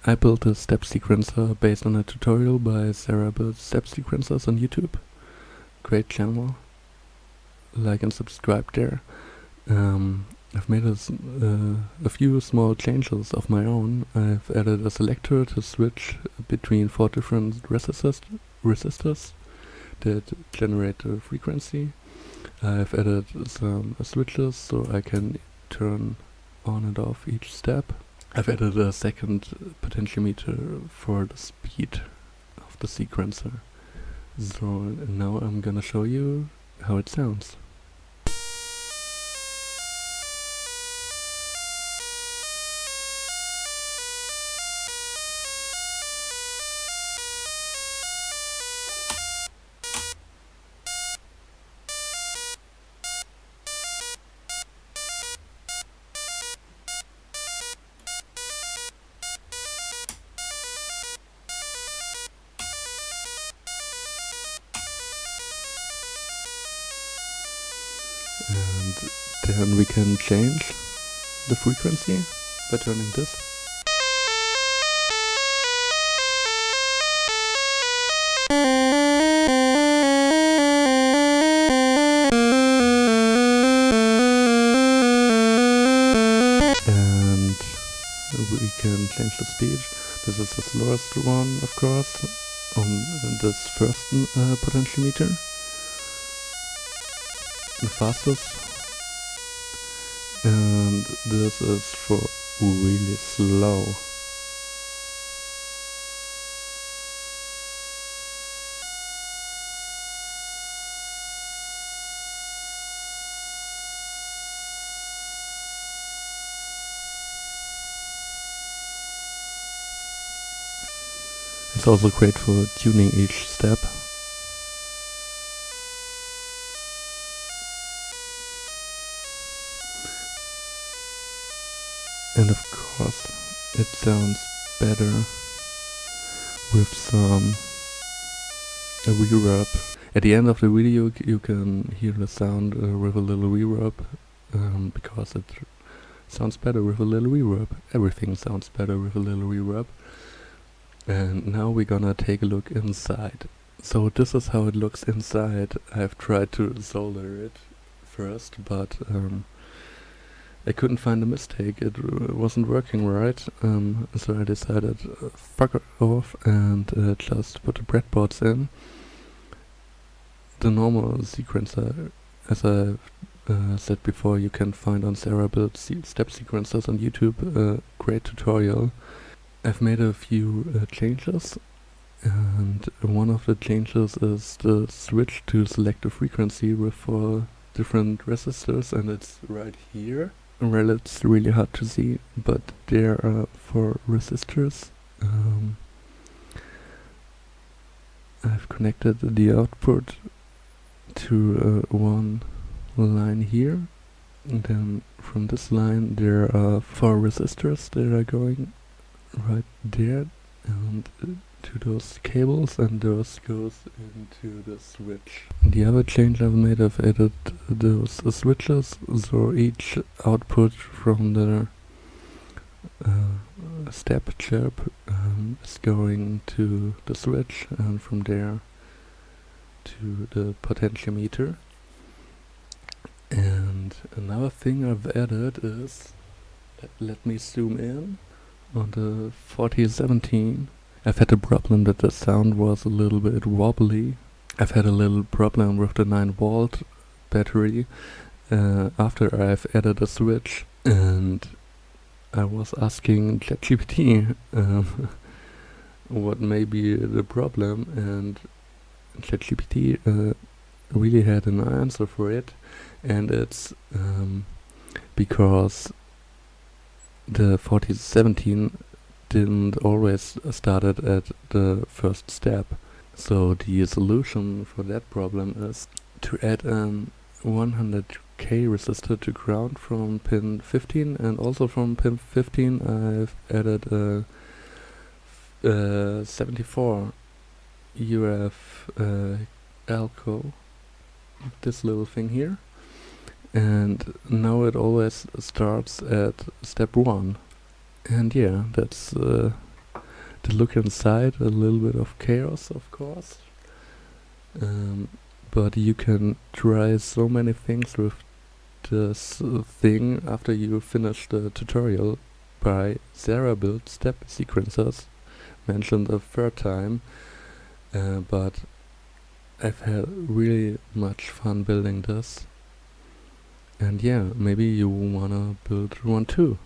I built a step sequencer based on a tutorial by Sarah Builds Step Sequencers on YouTube. Great channel. Like and subscribe there. I've made a few small changes of my own. I've added a selector to switch between 4 different resistors that generate the frequency. I've added some switches so I can turn on and off each step. I've added a second potentiometer for the speed of the sequencer. So now I'm gonna show you how it sounds. And then we can change the frequency by turning this. And we can change the speed. This is the slowest one, of course, on this first potentiometer. The fastest, and this is for really slow. It's also great for tuning each step. And of course, it sounds better with some reverb. At the end of the video you can hear the sound with a little reverb, because it sounds better with a little reverb. Everything sounds better with a little reverb. And now we're gonna take a look inside. So this is how it looks inside. I've tried to solder it first, but I couldn't find a mistake. It wasn't working right, so I decided fuck it off and just put the breadboards in. The normal sequencer, as I've said before, you can find on Sarah Builds Step Sequencers on YouTube, a great tutorial. I've made a few changes, and one of the changes is the switch to select a frequency with 4 different resistors, and it's right here. Well, it's really hard to see, but there are 4 resistors. I've connected the output to one line here, and then from this line there are 4 resistors that are going right there, and to those cables, and those goes into the switch. The other change I've made, I've added those switches, so each output from the step chirp is going to the switch, and from there to the potentiometer. And another thing I've added is, let me zoom in on the 4017. I've had a problem that the sound was a little bit wobbly. I've had a little problem with the 9-volt battery after I've added a switch, and I was asking ChatGPT what may be the problem, and ChatGPT really had an answer for it, and it's because the 4017 didn't always started at the first step. So the solution for that problem is to add an 100k resistor to ground from pin 15, and also from pin 15 I've added a 74 UF Alco, this little thing here, and now it always starts at step 1. And yeah, that's to look inside, a little bit of chaos, of course. But you can try so many things with this thing after you finish the tutorial by Sarah built step sequencers, mentioned a third time, but I've had really much fun building this. And yeah, maybe you wanna build one too.